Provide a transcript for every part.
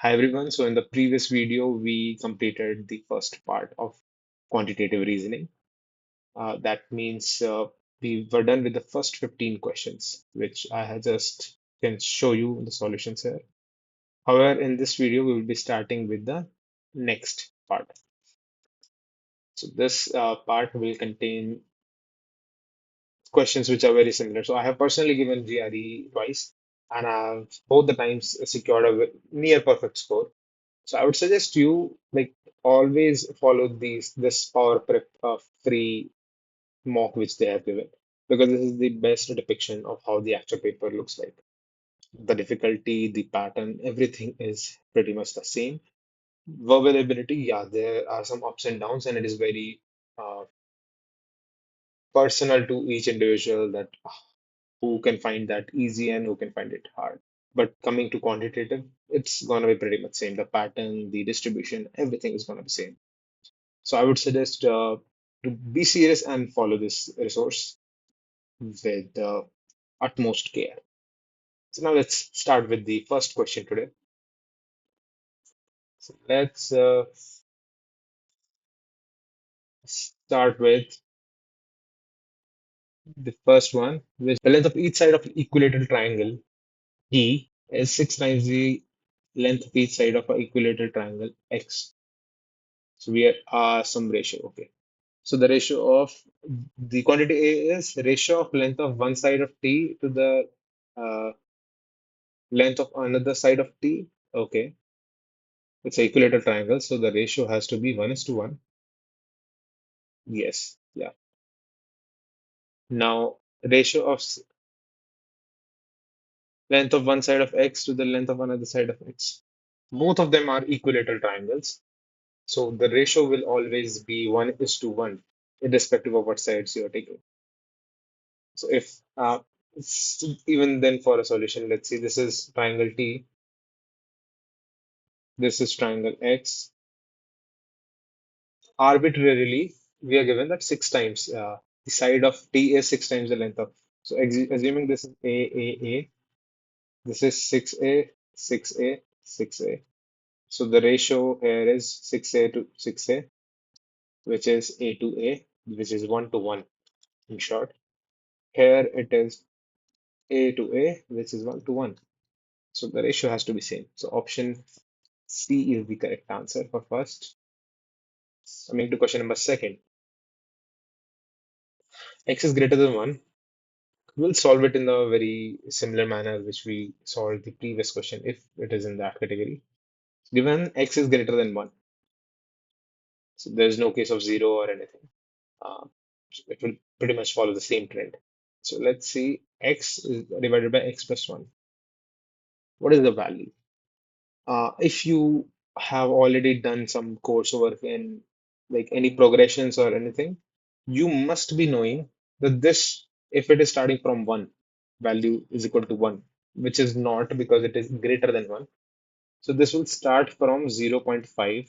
Hi everyone. So in the previous video, we completed the first part of quantitative reasoning. That means we were done with the first 15 questions, which I had just can show you the solutions here. However, in this video, we will be starting with the next part. So this part will contain questions which are very similar. So I have personally given GRE twice, and I've both the times secured a near perfect score. So I would suggest you like always follow this PowerPrep free mock which they have given, because this is the best depiction of how the actual paper looks like. The difficulty, the pattern, everything is pretty much the same. Verbal ability, yeah, there are some ups and downs, and it is very uh, personal to each individual that who can find that easy and who can find it hard. But coming to quantitative, it's gonna be pretty much same. The pattern, the distribution, everything is gonna be same. So I would suggest to be serious and follow this resource with utmost care. So now let's start with the first question today. So let's start with the first one, which the length of each side of an equilateral triangle E is six times the length of each side of an equilateral triangle X. So we are some ratio. Okay. So the ratio of the quantity A is ratio of length of one side of T to the uh, length of another side of T. Okay. It's an equilateral triangle, so the ratio has to be 1:1. Yes. Yeah. Now, ratio of length of one side of X to the length of another side of X. Both of them are equilateral triangles. So the ratio will always be 1:1, irrespective of what sides you are taking. So if even then for a solution, let's see, this is triangle T, this is triangle X. Arbitrarily, we are given that six times the side of T is six times the length of. So assuming this is A, this is 6A, 6A, 6A. So the ratio here is 6A to 6A, which is A to A, which is 1:1 in short. Here it is A to A, which is 1:1. So the ratio has to be same. So option C is the correct answer for first. Coming to question number second. X is greater than 1. We'll solve it in the very similar manner which we solved the previous question if it is in that category. Given X is greater than 1, so there's no case of 0 or anything. So it will pretty much follow the same trend. So let's see, X is divided by X plus 1. What is the value? If you have already done some coursework in like any progressions or anything, you must be knowing that this, if it is starting from 1, value is equal to 1, which is not because it is greater than 1. So this will start from 0.5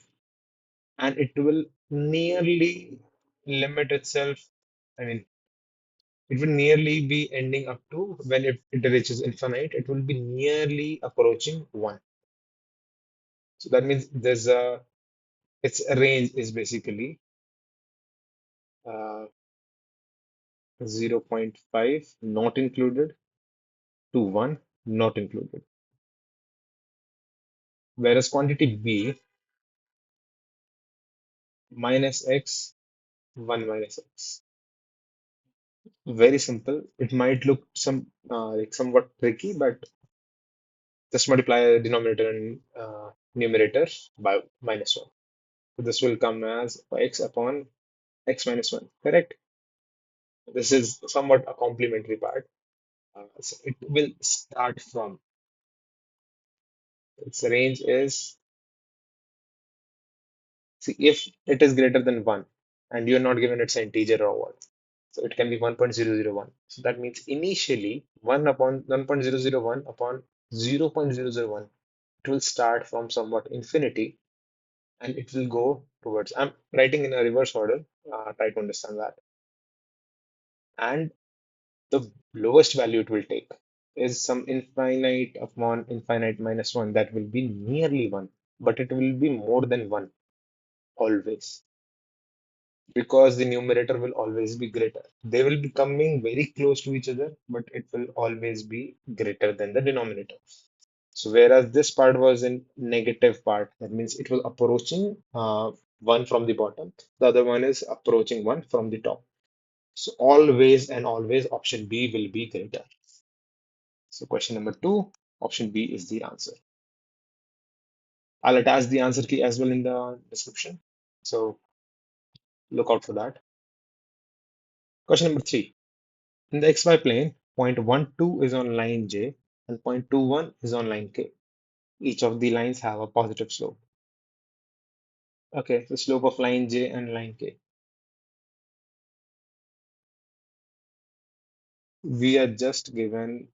and it will nearly limit itself. I mean, it will nearly be ending up to when it reaches infinite, it will be nearly approaching 1. So that means there's a its range is basically uh, 0.5 not included to 1 not included. Whereas quantity B minus x 1 minus x. Very simple. It might look like somewhat tricky, but just multiply denominator and numerator by minus 1. So this will come as x upon x minus 1. Correct? This is somewhat a complementary part. So it will start from its range is. See, if it is greater than 1 and you're not given its integer or what, so it can be 1.001. So that means initially 1 upon 1.001 upon 0.001, it will start from somewhat infinity and it will go towards. I'm writing in a reverse order, try to understand that. And the lowest value it will take. is some infinite upon infinite minus 1 that will be nearly 1, but it will be more than 1 always because the numerator will always be greater. They will be coming very close to each other, but it will always be greater than the denominator. So whereas this part was in negative part, that means it was approaching 1 from the bottom. The other one is approaching 1 from the top. So always and always option B will be greater. So question number 2, option B is the answer. I'll attach the answer key as well in the description. So look out for that. Question number 3. In the xy plane, point 12 is on line J and point 21 is on line K. Each of the lines have a positive slope. Okay, the slope of line J and line K. We are just given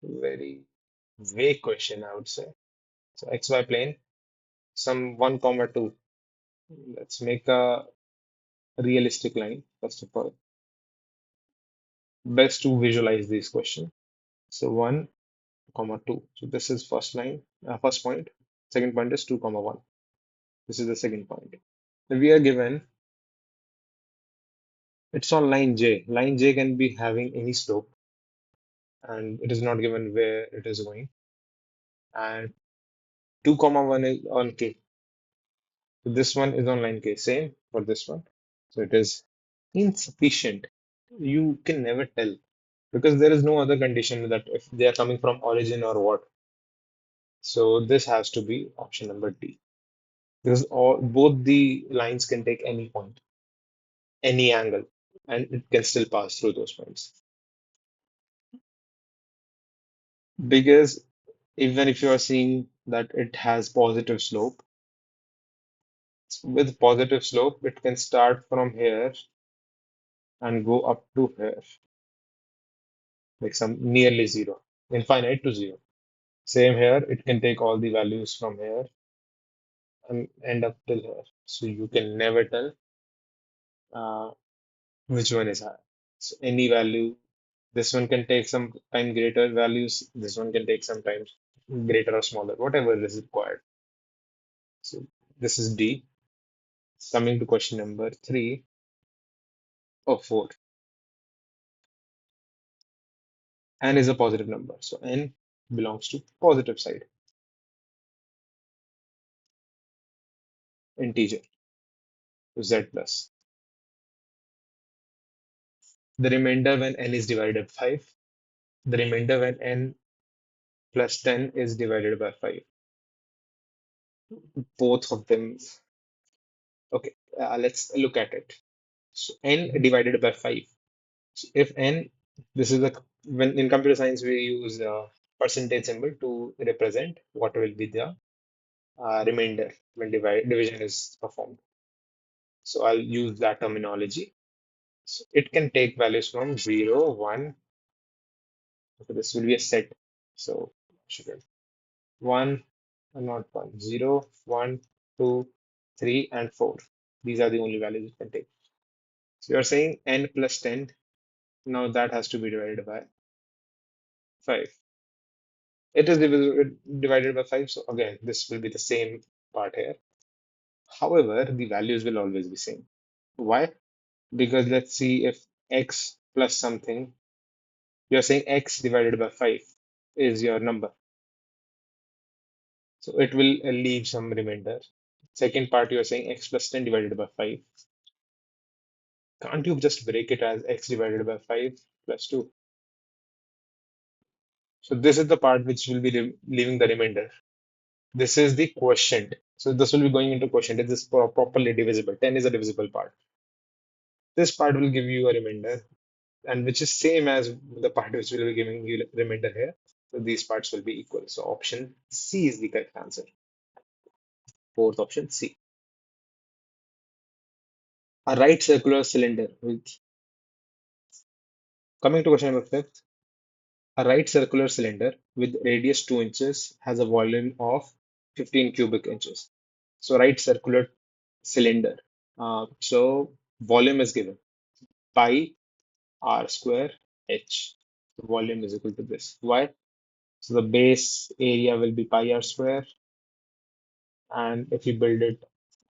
very vague question, I would say. So xy plane, some 1 comma 2. Let's make a realistic line, first of all. Best to visualize this question. So 1 comma 2. So this is first line, first point. Second point is 2 comma 1. This is the second point. Then we are given it's on line J. Line J can be having any slope, and it is not given where it is going. And 2 comma 1 is on K. So this one is on line K. Same for this one. So it is insufficient. You can never tell because there is no other condition that if they are coming from origin or what. So this has to be option number D. Because both the lines can take any point, any angle, and it can still pass through those points. Because even if you are seeing that it has positive slope, with positive slope, it can start from here and go up to here, like some nearly zero, infinite to zero. Same here, it can take all the values from here and end up till here. So you can never tell uh, which one is higher. So any value, this one can take some time greater values, this one can take sometimes greater or smaller, whatever is required. So this is D. Coming to question number 3 or 4. N is a positive number. So N belongs to positive side, integer, Z plus. The remainder when N is divided by 5. The remainder when N plus 10 is divided by 5. Both of them. Okay, let's look at it. So N divided by 5. So if N, this is the, when in computer science we use a percentage symbol to represent what will be the remainder when division is performed. So I'll use that terminology. So it can take values from 0, 1. Okay, this will be a set. So should have 1, not 1, 0, 1, 2, 3, and 4. These are the only values it can take. So you're saying n plus 10. Now that has to be divided by 5. It is divided by 5. So again, this will be the same part here. However, the values will always be same. Why? Because let's see if x plus something, you're saying x divided by 5 is your number. So it will leave some remainder. Second part, you're saying x plus 10 divided by 5. Can't you just break it as x divided by 5 plus 2? So this is the part which will be leaving the remainder. This is the quotient. So this will be going into quotient. It is properly divisible. 10 is a divisible part. This part will give you a remainder, and which is same as the part which will be giving you remainder here. So these parts will be equal. So option C is the correct answer. Fourth option, C. A right circular cylinder with, coming to question number 5. A right circular cylinder with radius 2 inches has a volume of 15 cubic inches. So right circular cylinder. So volume is given pi r square H. The volume is equal to this. Why? So the base area will be pi r square, and if you build it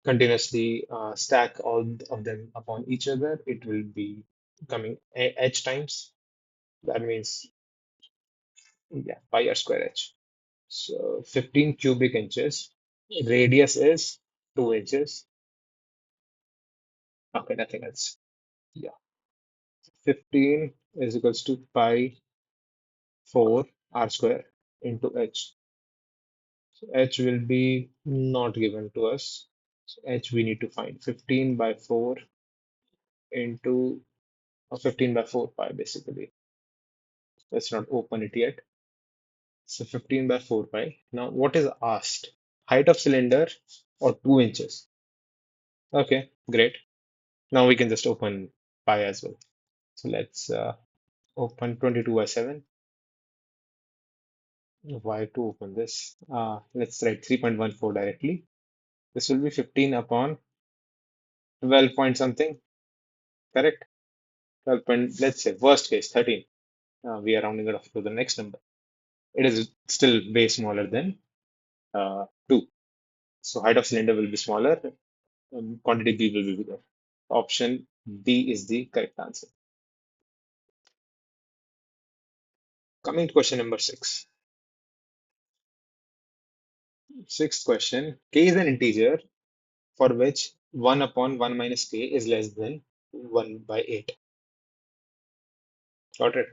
continuously, stack all of them upon each other, it will be coming h times. That means, yeah, pi r square h. So 15 cubic inches. Radius is 2 inches. Okay, nothing else. Yeah, 15 is equals to pi 4 r square into h. So h will be not given to us. So h we need to find 15 by 4 into 15 by 4 pi basically. Let's not open it yet. So 15 by 4 pi. Now what is asked? Height of cylinder or 2 inches? Okay, great. Now we can just open pi as well. So let's open 22 by 7. Why to open this? Let's write 3.14 directly. This will be 15 upon 12 point something, correct? 12 point, let's say worst case 13. We are rounding it off to the next number. It is still way smaller than 2. So height of cylinder will be smaller, quantity B will be bigger. Option D is the correct answer. Coming to question number 6. Sixth question. K is an integer for which 1 upon 1 minus k is less than 1 by 8. Got it?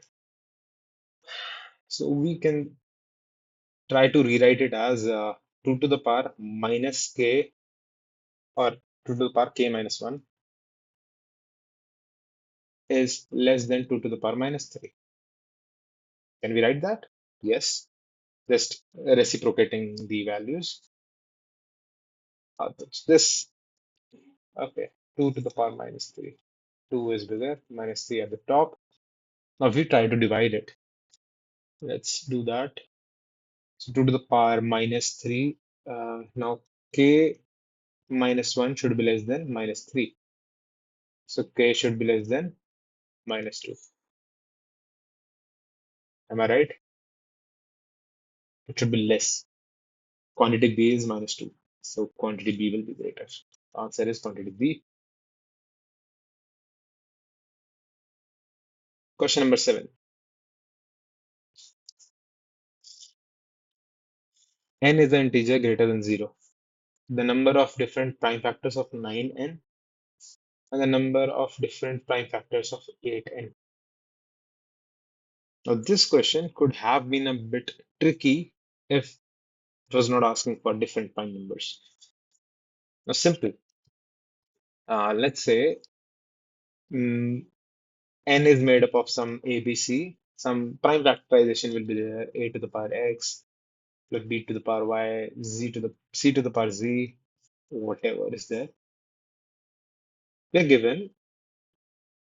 So we can try to rewrite it as 2 to the power minus k, or 2 to the power k minus 1 is less than 2 to the power minus 3. Can we write that? Yes. Just reciprocating the values. This, okay, 2 to the power minus 3. 2 is bigger, minus 3 at the top. Now we try to divide it. Let's do that. So 2 to the power minus 3. Now k minus 1 should be less than minus 3. So k should be less than minus 2. Am I right? It should be less. Quantity B is minus 2. So quantity B will be greater. Answer is quantity B. Question number 7. N is an integer greater than 0. The number of different prime factors of 9n and the number of different prime factors of 8n. Now, this question could have been a bit tricky if it was not asking for different prime numbers. Now, simple. Let's say mm, n is made up of some ABC. Some prime factorization will be there: a to the power x, plus b to the power y, z to the c to the power z, whatever is there. We are given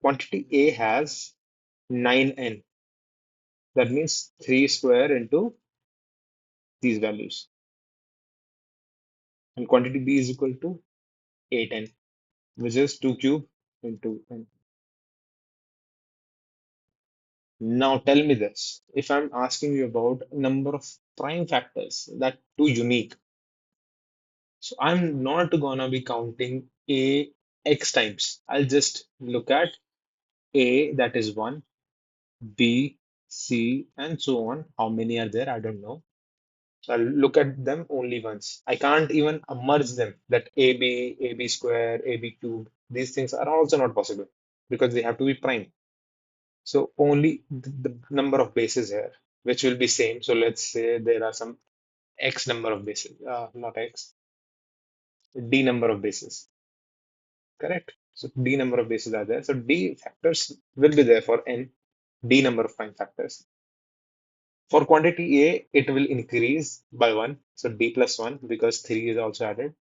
quantity A has 9n. That means 3 square into these values. And quantity B is equal to 8n, which is 2 cube into n. Now tell me this. If I'm asking you about number of prime factors, that too unique. So I'm not gonna be counting A x times. I'll just look at A, that is 1, B, C, and so on. How many are there? I don't know. So I'll look at them only once. I can't even merge them, that AB square, AB cube. These things are also not possible because they have to be prime. So only the number of bases here, which will be same. So let's say there are some X number of bases, not X, D number of bases, correct? So D number of bases are there. So D factors will be there for N, D number of prime factors. For quantity A, it will increase by 1. So D plus 1 because 3 is also added.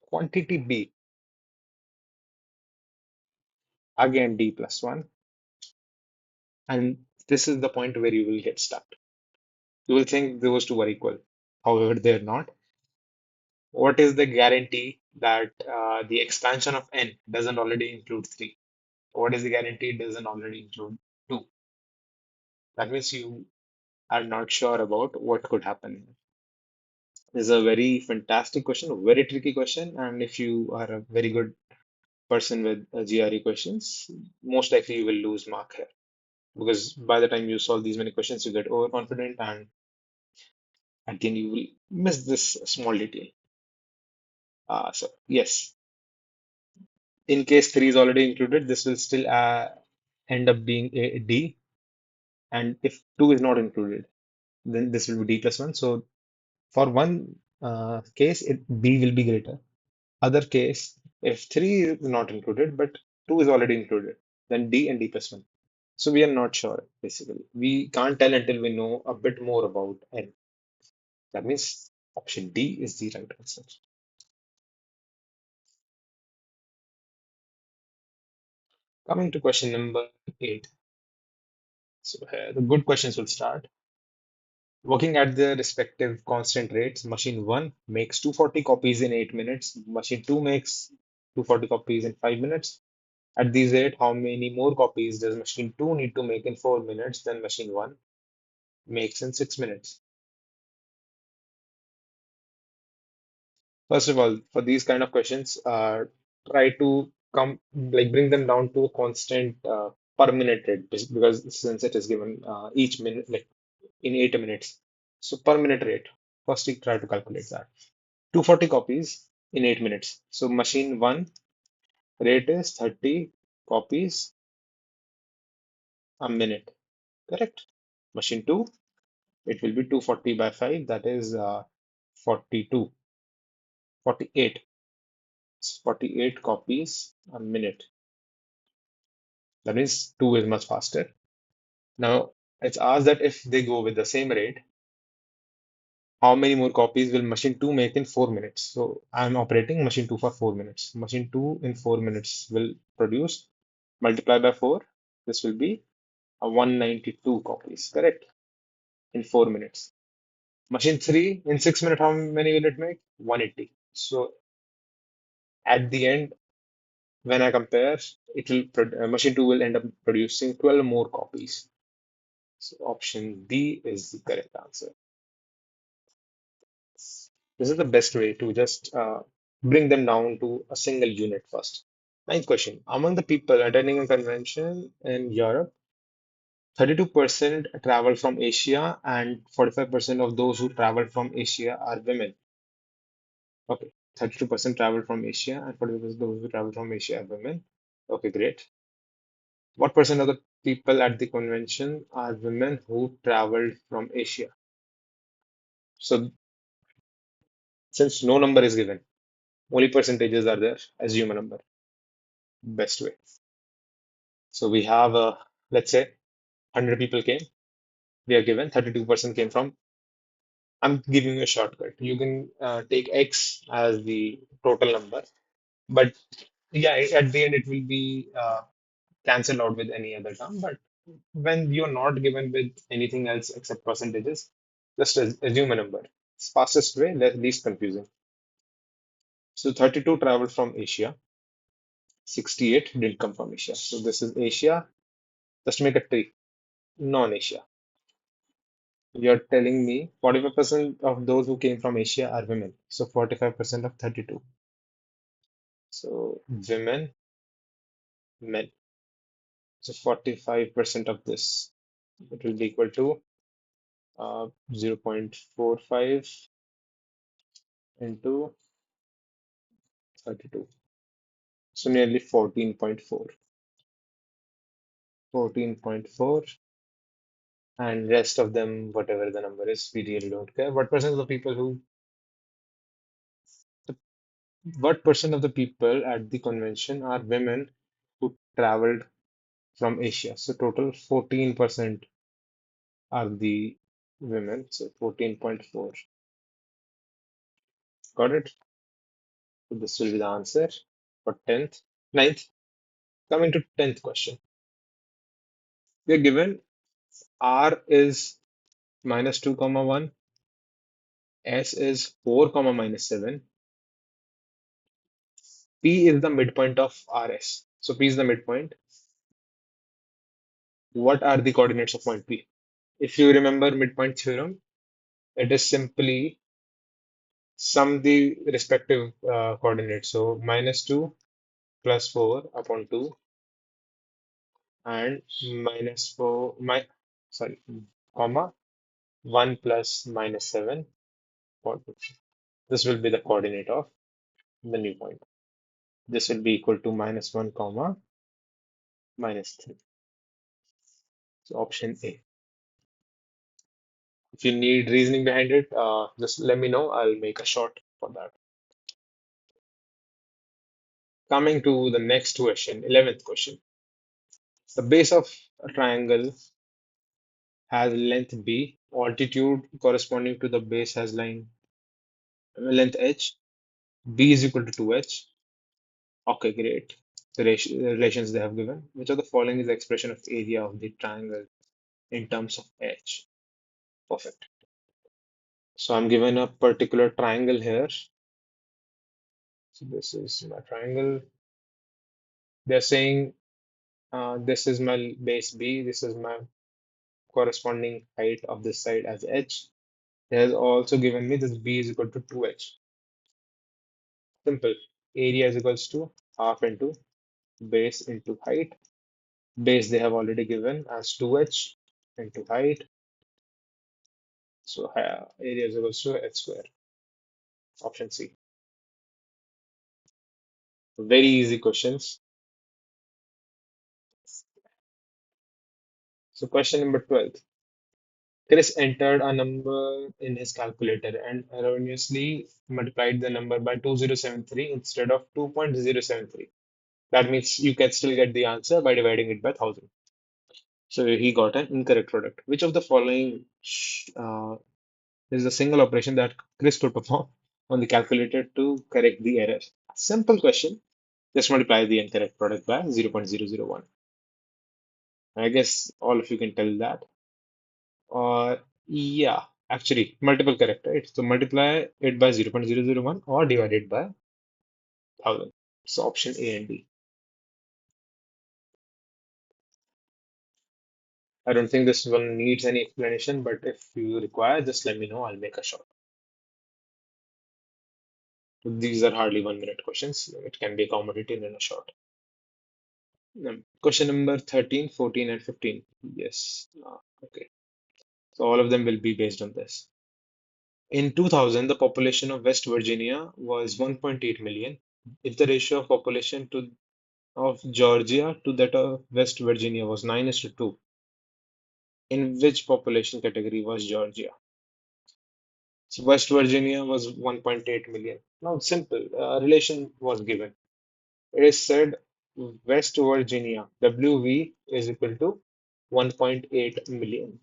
Quantity B, again D plus 1. And this is the point where you will get stuck. You will think those two are equal. However, they're not. What is the guarantee that the expansion of n doesn't already include 3? What is the guarantee doesn't already include 2? That means you are not sure about what could happen. This is a very fantastic question, a very tricky question, and if you are a very good person with GRE questions, most likely you will lose mark here because by the time you solve these many questions, you get overconfident, and at the end you will miss this small detail. So yes, in case 3 is already included, this will still end up being a D, and if 2 is not included, then this will be D plus 1. So for one case, B will be greater. Other case, if 3 is not included, but 2 is already included, then D and D plus 1. So we are not sure, basically. We can't tell until we know a bit more about N. That means option D is the right answer. Coming to question number 8. So here the good questions will start. Working at their respective constant rates, machine 1 makes 240 copies in 8 minutes, machine 2 makes 240 copies in 5 minutes. At this rate, how many more copies does machine 2 need to make in 4 minutes than machine 1 makes in 6 minutes? First of all, for these kind of questions, try to come like bring them down to a constant per minute rate because since it is given each minute like in 8 minutes, so per minute rate. First, you try to calculate that. 240 copies in 8 minutes. So machine one rate is 30 copies a minute. Correct. Machine two, it will be 240 by 5, that is 42, 48. 48 copies a minute. That means 2 is much faster. Now, it's asked that if they go with the same rate, how many more copies will machine 2 make in 4 minutes? So I'm operating machine 2 for 4 minutes. Machine 2 in 4 minutes will produce, multiply by 4, this will be a 192 copies, correct? In 4 minutes. Machine 3 in 6 minutes, how many will it make? 180. So at the end, when I compare, machine 2 will end up producing 12 more copies. So option D is the correct answer. This is the best way to just bring them down to a single unit first. Ninth question. Among the people attending a convention in Europe, 32% travel from Asia and 45% of those who travel from Asia are women. Okay, 32% travel from Asia and 45% of those who travel from Asia are women. Okay, great. What percent of the people at the convention are women who traveled from Asia? So, since no number is given, only percentages are there, assume a number. Best way. So, we have, let's say, 100 people came. We are given 32% came from. I'm giving you a shortcut. You can take X as the total number, but yeah, at the end it will be cancelled out with any other term. But when you're not given with anything else except percentages, just assume a number. It's fastest way, least confusing. So 32 traveled from Asia, 68 didn't come from Asia. So this is Asia. Just make a tree, non-Asia. You're telling me 45% of those who came from Asia are women. So 45% of 32. So women, men. So 45% of this, it will be equal to 0.45 into 32. So nearly 14.4. 14.4, and rest of them, whatever the number is, we really don't care. What percent of the people at the convention are women who traveled from Asia? So total 14% are the women. So 14.4. Got it? So this will be the answer for 10th. Ninth, coming to 10th question. We are given R is minus 2 comma 1, S is 4 comma minus 7, P is the midpoint of RS. So P is the midpoint. what are the coordinates of point P? If you remember midpoint theorem, it is simply sum the respective coordinates. So minus 2 plus 4 upon 2 and minus 4, sorry, comma 1 plus minus 7 upon 2. This will be the coordinate of the new point. This will be equal to minus 1 comma minus 3. So option A. If you need reasoning behind it, just let me know. I'll make a short for that. Coming to the next question, 11th question. The base of a triangle has length B, altitude corresponding to the base has length h, B is equal to 2h. Okay, great. The relations they have given. Which of the following is the expression of area of the triangle in terms of h? Perfect. So I'm given a particular triangle here. So this is my triangle. They're saying this is my base B, this is my corresponding height of this side as h. It has also given me this B is equal to 2h. Simple. Area is equals to half into base into height. Base they have already given as 2h into height. So area is equals to h square. Option C. Very easy questions. So question number 12. Chris entered a number in his calculator and erroneously multiplied the number by 2073 instead of 2.073. That means you can still get the answer by dividing it by 1000. So he got an incorrect product. Which of the following is a single operation that Chris could perform on the calculator to correct the error? Simple question. Just multiply the incorrect product by 0.001. I guess all of you can tell that. Or yeah, actually multiple correct, right? So multiply it by 0.001 or divide it by 1000. So option A and D. I don't think this one needs any explanation, but if you require, just let me know. I'll make a short. These are hardly 1 minute questions. It can be accommodated in a short. Question number 13, 14, and 15. Yes. Okay. So all of them will be based on this. In 2000, the population of West Virginia was 1.8 million. If the ratio of population to of Georgia to that of West Virginia was 9 is to 2, in which population category was Georgia? So West Virginia was 1.8 million. Now, simple. Relation was given. It is said West Virginia, WV is equal to 1.8 million.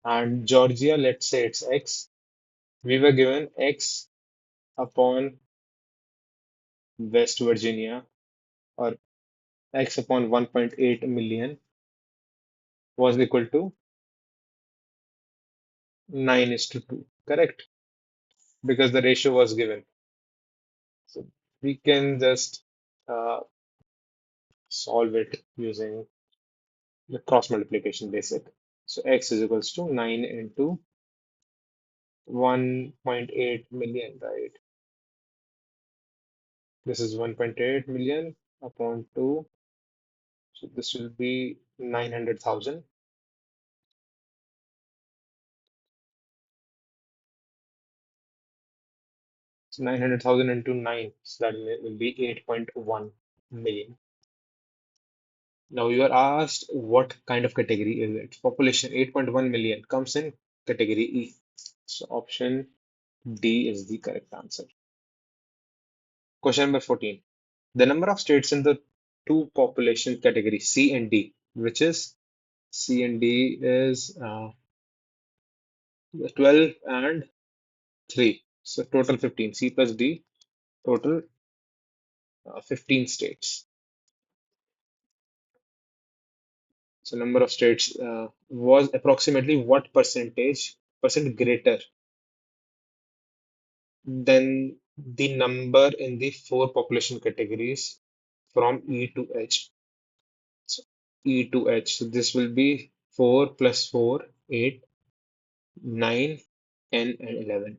And Georgia, let's say it's X. We were given X upon West Virginia or X upon 1.8 million was equal to 9 is to 2. Correct? Because the ratio was given. So we can just uh, solve it using the cross multiplication basic. So X is equals to 9 into 1.8 million, right? This is 1.8 million upon 2. So this will be 900,000. So 900,000 into 9. So that will be 8.1 million. Now you are asked what kind of category is it? Population 8.1 million comes in category E. So option D is the correct answer. Question number 14. The number of states in the two population categories C and D, which is C and D is 12 and 3. So total 15. C plus D, total 15 states. So number of states was approximately what percent greater than the number in the four population categories from E to H. E to H. So this will be 4 plus 4, 8, 9, 10, and 11.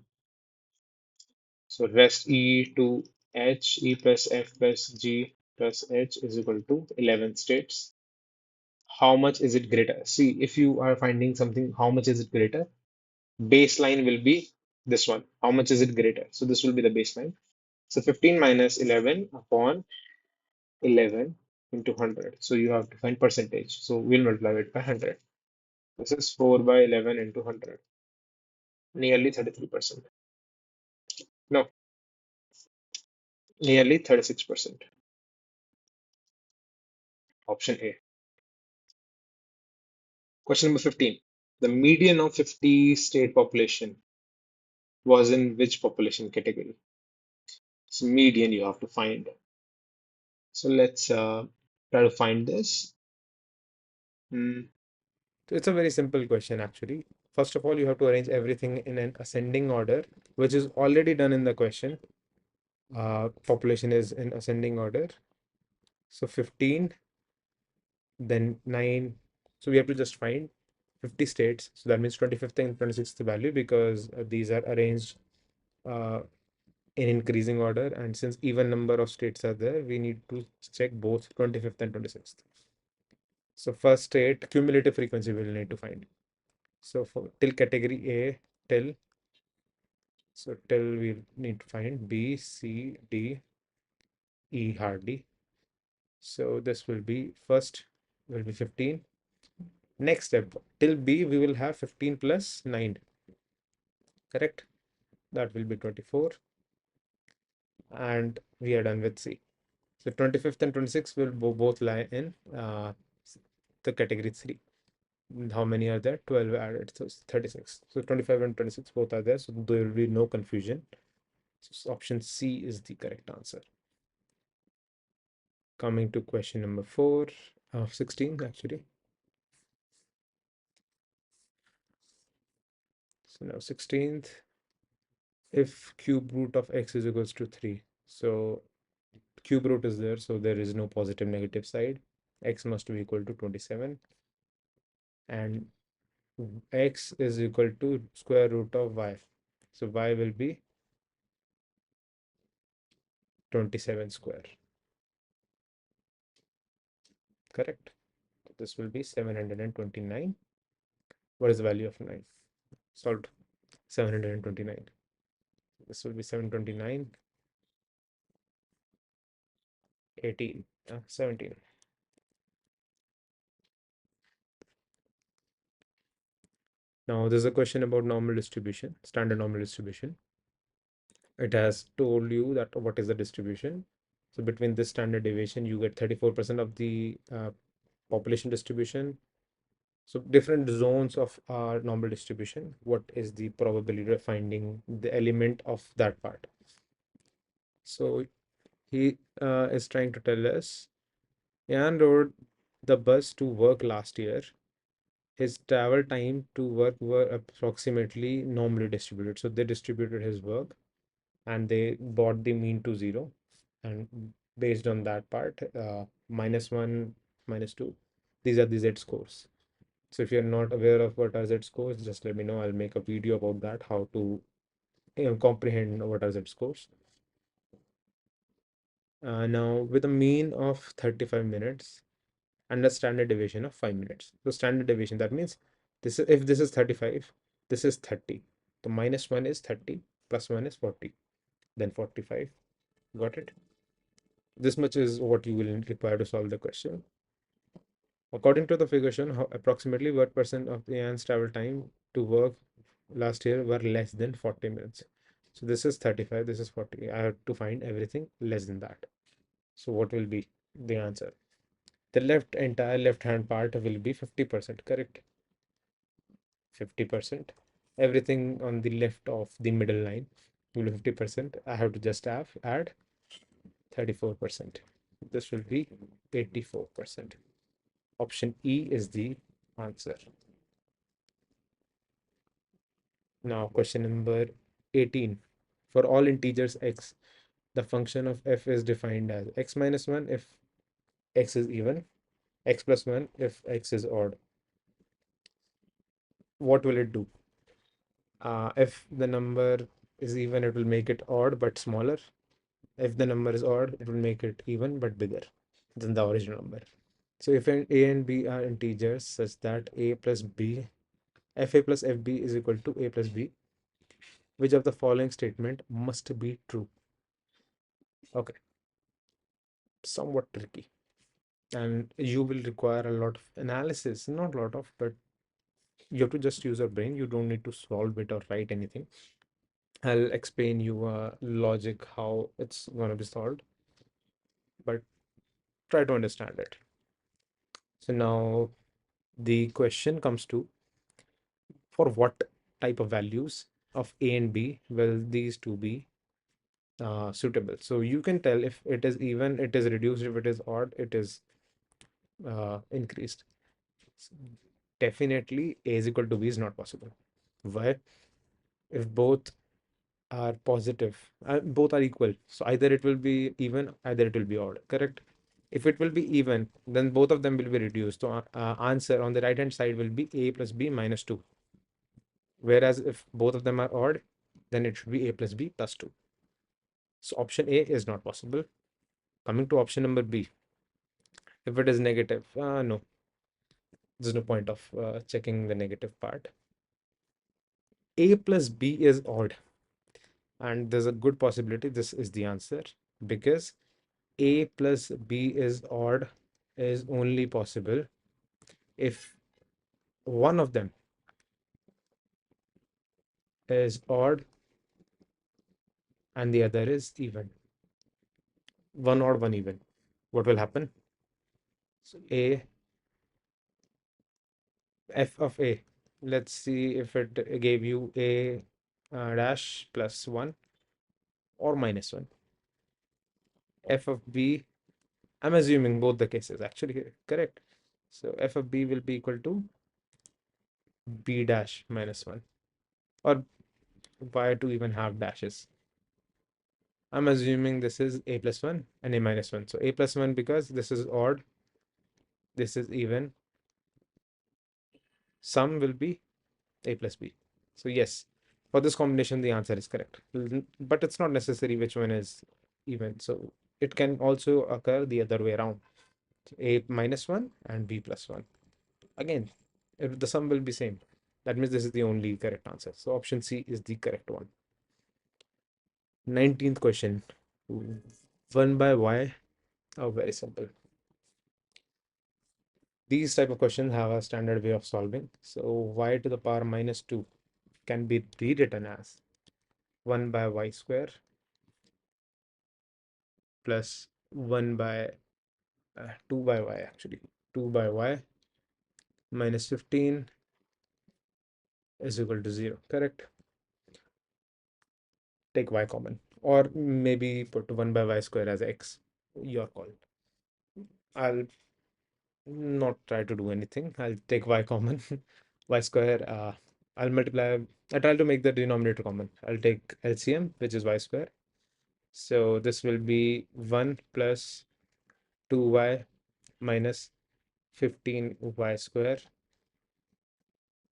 So rest E to H, E plus F plus G plus H is equal to 11 states. How much is it greater? See, if you are finding something, how much is it greater? Baseline will be this one. How much is it greater? So this will be the baseline. So 15 minus 11 upon 11 into 100. So you have to find percentage. So we'll multiply it by 100. This is 4 by 11 into 100, nearly 33%. No, nearly 36%. Option A. Question number 15. The median of 50 state population was in which population category? So median you have to find. So let's try to find this. Hmm. It's a very simple question, actually. First of all, you have to arrange everything in an ascending order, which is already done in the question. Population is in ascending order. So 15, then 9. So we have to just find 50 states. So that means 25th and 26th value, because these are arranged uh, in increasing order. And since even number of states are there, we need to check both 25th and 26th. So first state, cumulative frequency we will need to find. So for till category A, till, so till we need to find B, C, D, E hardly. So this will be first will be 15. Next step, till B we will have 15 plus 9, correct? That will be 24. And we are done with C. So 25th and 26th will both lie in the category 3. How many are there? 12 added, so 36. So 25 and 26 both are there, so there will be no confusion. So option C is the correct answer. Coming to question number 4 of 16 actually. So now 16th, if cube root of x is equals to 3. So cube root is there, so there is no positive negative side. X must be equal to 27. And x is equal to square root of y. So y will be 27 square. Correct. This will be 729. What is the value of 9? Solved. 729. This will be 729, 18, 17. Now there's a question about normal distribution, standard normal distribution. It has told you that what is the distribution. So between this standard deviation, you get 34% of the population distribution. So different zones of our normal distribution, what is the probability of finding the element of that part? So he is trying to tell us, Jan rode the bus to work last year. His travel time to work were approximately normally distributed. So they distributed his work and they brought the mean to 0. And based on that part, -1, -2, these are the Z scores. So if you're not aware of what are Z scores, just let me know. I'll make a video about that, how to comprehend what are Z scores. Now, with a mean of 35 minutes and a standard deviation of 5 minutes. So standard deviation, that means this is, if this is 35, this is 30. The -1 is 30, +1 is 40, then 45. Got it? This much is what you will require to solve the question. According to the figure shown, approximately what percent of the ants travel time to work last year were less than 40 minutes. So this is 35, this is 40. I have to find everything less than that. So what will be the answer? The entire left hand part will be 50%, correct? 50%. Everything on the left of the middle line will be 50%. I have to just add 34%. This will be 84%. Option E is the answer. Now, question number 18. For all integers x, the function of f is defined as x minus 1 if x is even, x plus 1 if x is odd. What will it do? If the number is even, it will make it odd but smaller. If the number is odd, it will make it even but bigger than the original number. So if a and b are integers such that a plus b, fa plus fb is equal to a plus b, which of the following statement must be true? Okay, somewhat tricky. And you will require a lot of analysis, not a lot of, but you have to just use your brain. You don't need to solve it or write anything. I'll explain you logic how it's going to be solved, but try to understand it. So now the question comes to, for what type of values of a and b will these two be suitable? So you can tell if it is even, it is reduced; if it is odd, it is increased. Definitely a is equal to b is not possible. Why? If both are positive, both are equal, so either it will be even, either it will be odd, correct? If it will be even, then both of them will be reduced. So answer on the right hand side will be a plus b minus 2. Whereas if both of them are odd, then it should be a plus b plus 2. So option A is not possible. Coming to option number B, if it is negative, no, there's no point of checking the negative part. A plus B is odd, and there's a good possibility this is the answer, because A plus B is odd is only possible if one of them is odd and the other is even. One odd, one even. What will happen? So A, f of A. Let's see if it gave you A dash plus 1 or minus 1. F of B, I'm assuming both the cases actually correct. So f of B will be equal to B dash minus 1. Or why to even have dashes? I'm assuming this is A plus 1 and A minus 1. So A plus 1 because this is odd, this is even. Sum will be A plus B. So yes, for this combination, the answer is correct. But it's not necessary which one is even. So it can also occur the other way around. So A minus 1 and B plus 1. Again, if the sum will be same. That means this is the only correct answer. So option C is the correct one. 19th question. 1 by y. Oh, very simple. These type of questions have a standard way of solving. So y to the power minus 2 can be rewritten as 1 by y square plus 1 by 2 by y actually. 2 by y minus 15 is equal to 0, correct? Take y common, or maybe put 1 by y square as x, your call. I'll not try to do anything. I'll take y common. Y square, I'll multiply. I try to make the denominator common. I'll take LCM, which is y square. So this will be 1 plus 2y minus 15y square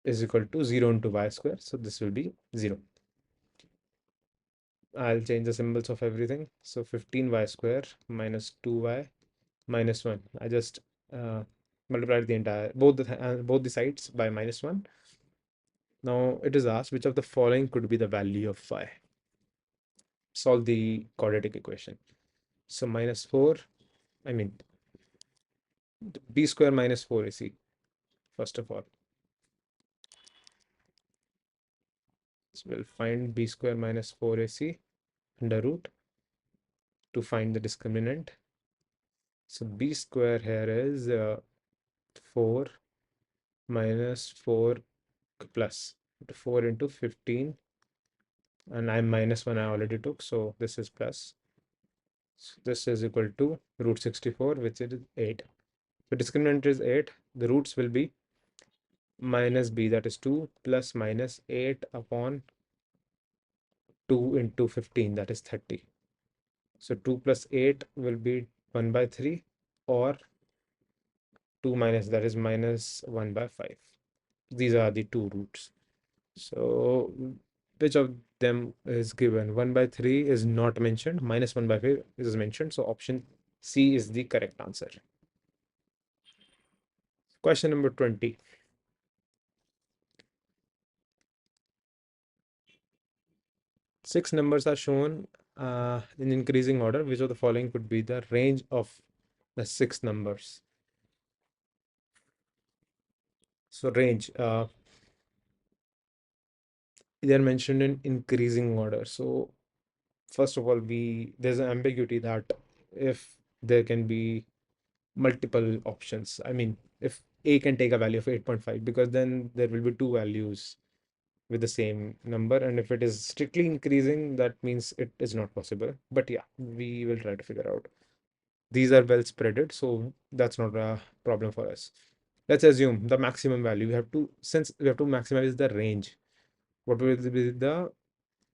is equal to 0 into y square. So this will be 0. I'll change the symbols of everything. So 15y square minus 2y minus 1. I just multiplied the entire both the sides by minus 1. Now it is asked which of the following could be the value of y. Solve the quadratic equation. So minus 4, I mean b square minus 4ac, first of all. So we'll find b square minus 4ac under root to find the discriminant. So b square here is 4 minus 4 plus 4 into 15, and I'm minus 1 I already took, so this is plus. So this is equal to root 64, which is 8. So discriminant is 8. The roots will be minus b, that is 2, plus minus 8 upon 2 into 15, that is 30. So 2 plus 8 will be 1 by 3, or 2 minus that is minus 1 by 5. These are the two roots. So which of them is given? 1 by 3 is not mentioned, minus 1 by 5 is mentioned. So option C is the correct answer. Question number 20. Six numbers are shown in increasing order. Which of the following could be the range of the six numbers? So range, they are mentioned in increasing order. So first of all, there's an ambiguity that if there can be multiple options. I mean, if A can take a value of 8.5, because then there will be two values with the same number. And if it is strictly increasing, that means it is not possible. But yeah, we will try to figure out. These are well spreaded, so that's not a problem for us. Let's assume the maximum value. Since we have to maximize the range, what will be the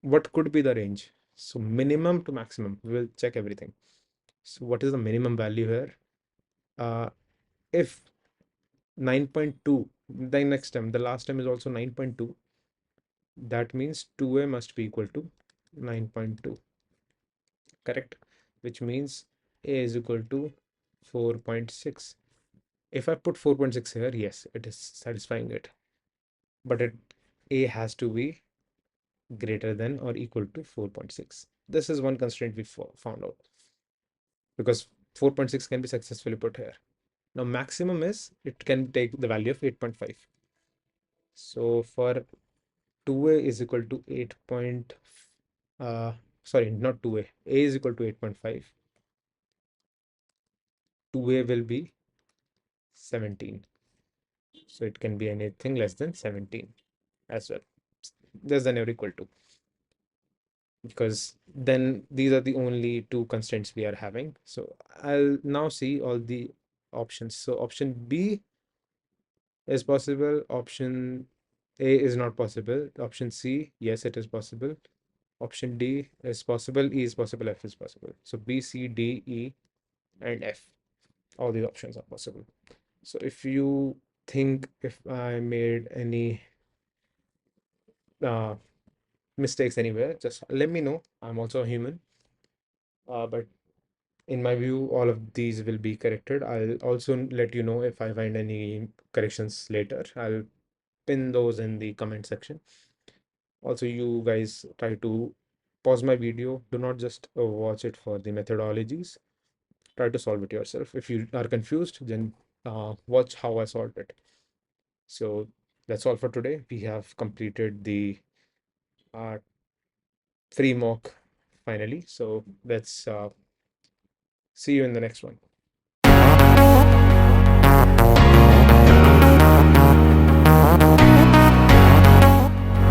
what could be the range? So minimum to maximum, we will check everything. So what is the minimum value here? If 9.2, the next term, the last term is also 9.2, that means 2a must be equal to 9.2, correct? Which means a is equal to 4.6. If I put 4.6 here, yes, it is satisfying it, but a has to be greater than or equal to 4.6. This is one constraint we found out, because 4.6 can be successfully put here. Now maximum is it can take the value of 8.5. So for 2a is equal to 8 point, sorry, not 2a, a is equal to 8.5. 2a will be 17. So it can be anything less than 17 as well. Less than or equal to, because then these are the only two constraints we are having. So I'll now see all the options. So option B is possible. Option A is not possible. Option C, yes, it is possible. Option D is possible. E is possible. F is possible. So B, C, D, E, and F. All these options are possible. So if you think if I made any uh, mistakes anywhere, just let me know. I'm also a human. But in my view, all of these will be corrected. I'll also let you know if I find any corrections later. I'll pin those in the comment section. Also, you guys try to pause my video. Do not just watch it for the methodologies. Try to solve it yourself. If you are confused, then watch how I solved it. So that's all for today. We have completed the uh, free mock finally. So let's see you in the next one.